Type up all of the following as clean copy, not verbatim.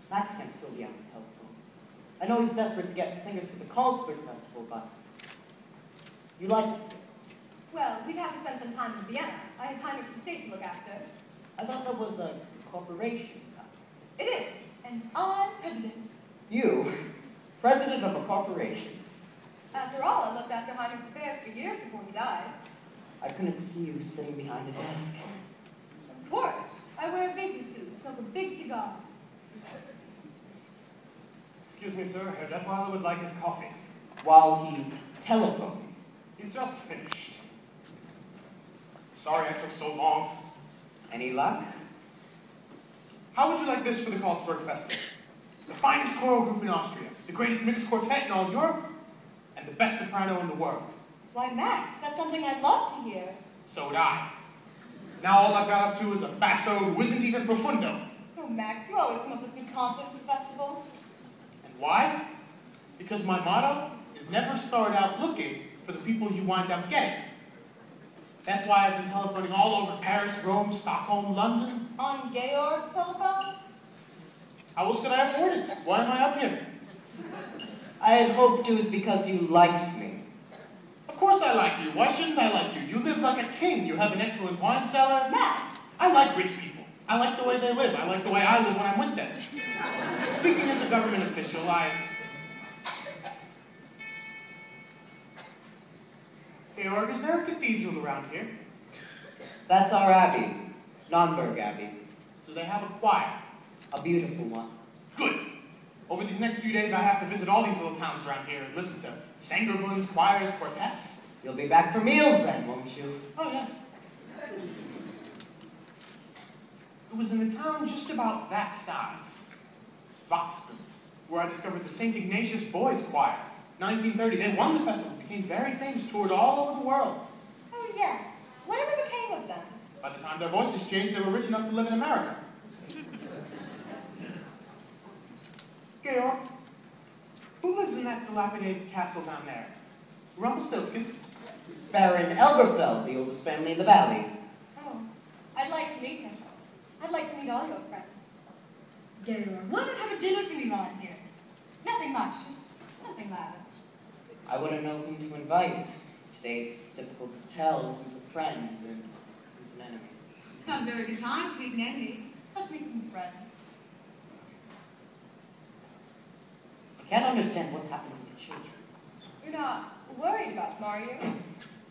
Max can still be on the telephone. I know he's desperate to get singers for the Carlsberg Festival, but you like it? Well, we'd have to spend some time in Vienna. I have Heinrich's estate to look after. I thought that was a corporation. It is, and I'm president. You? President of a corporation? After all, I looked after Heinrich's affairs for years before he died. I couldn't see you sitting behind a desk. Of course. I wear a bathing suit and smoke a big cigar. Excuse me, sir. Herr Detweiler would like his coffee. While he's telephoning. He's just finished. Sorry I took so long. Any luck? How would you like this for the Carlsberg Festival? The finest choral group in Austria, the greatest mixed quartet in all Europe, and the best soprano in the world. Why, Max, that's something I'd love to hear. So would I. Now all I've got up to is a basso who isn't even profundo. Oh, Max, you always come up with big concerts at the festival. And why? Because my motto is never start out looking for the people you wind up getting. That's why I've been telephoning all over Paris, Rome, Stockholm, London. On Georg's telephone? How else could I afford it? Why am I up here? I had hoped it was because you liked me. Of course I like you. Why shouldn't I like you? You live like a king. You have an excellent wine cellar. Max! I like rich people. I like the way they live. I like the way I live when I'm with them. Speaking as a government official, Georg, is there a cathedral around here? That's our abbey. Nonnberg Abbey. Do they have a choir? A beautiful one. Good. Over these next few days, I have to visit all these little towns around here and listen to Sangerbunds, choirs, quartets. You'll be back for meals then, won't you? Oh, yes. It was in a town just about that size, Watzmann, where I discovered the St. Ignatius Boys Choir. 1930, they won the festival, became very famous, toured all over the world. Oh, yes. Whatever became of them? By the time their voices changed, they were rich enough to live in America. Georg, who lives in that dilapidated castle down there? Rumpelstiltskin? Baron Elberfeld, the oldest family in the valley. Oh, I'd like to meet him. I'd like to meet all your friends. Georg, why not have a dinner for me while I'm here? Nothing much, just something lavish. I wouldn't know whom to invite. Today it's difficult to tell who's a friend and who's an enemy. It's not a very good time to meet enemies. Let's make some friends. I can't understand what's happened to the children. You're not worried about them, are you?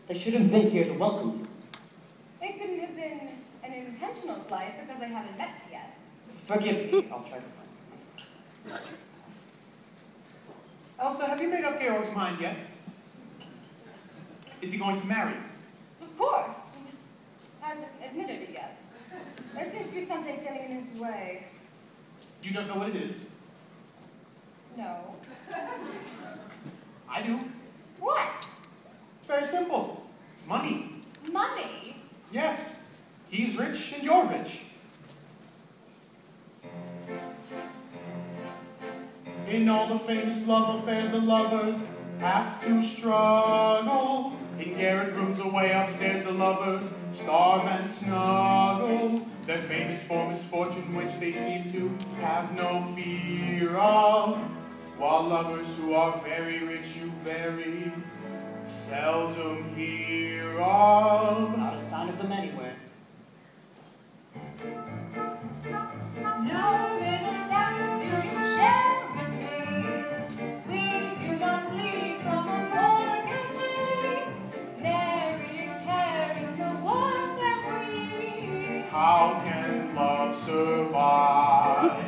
They should have been here to welcome you. They couldn't have been an intentional slight because they haven't met me yet. Forgive me, I'll try to find them. Elsa, have you made up Georg's mind yet? Is he going to marry? Of course. He just hasn't admitted it yet. There seems to be something standing in his way. You don't know what it is? No. I do. What? It's very simple. It's money. Money? Yes. He's rich and you're rich. In all the famous love affairs, the lovers have to struggle. In garret rooms away upstairs, the lovers starve and snuggle. They're famous for misfortune, which they seem to have no fear of. While lovers who are very rich, you very seldom hear of. Not a sign of them anywhere. No little shadow do you share with me. We do not leave from a mortgagee. Nary care in the world am we. How can love survive?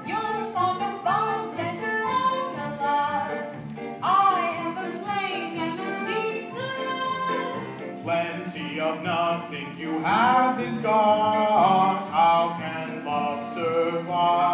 You're fond of bonds and your own love. I have a plain and a decent. Plenty of nothing you haven't got. How can love survive?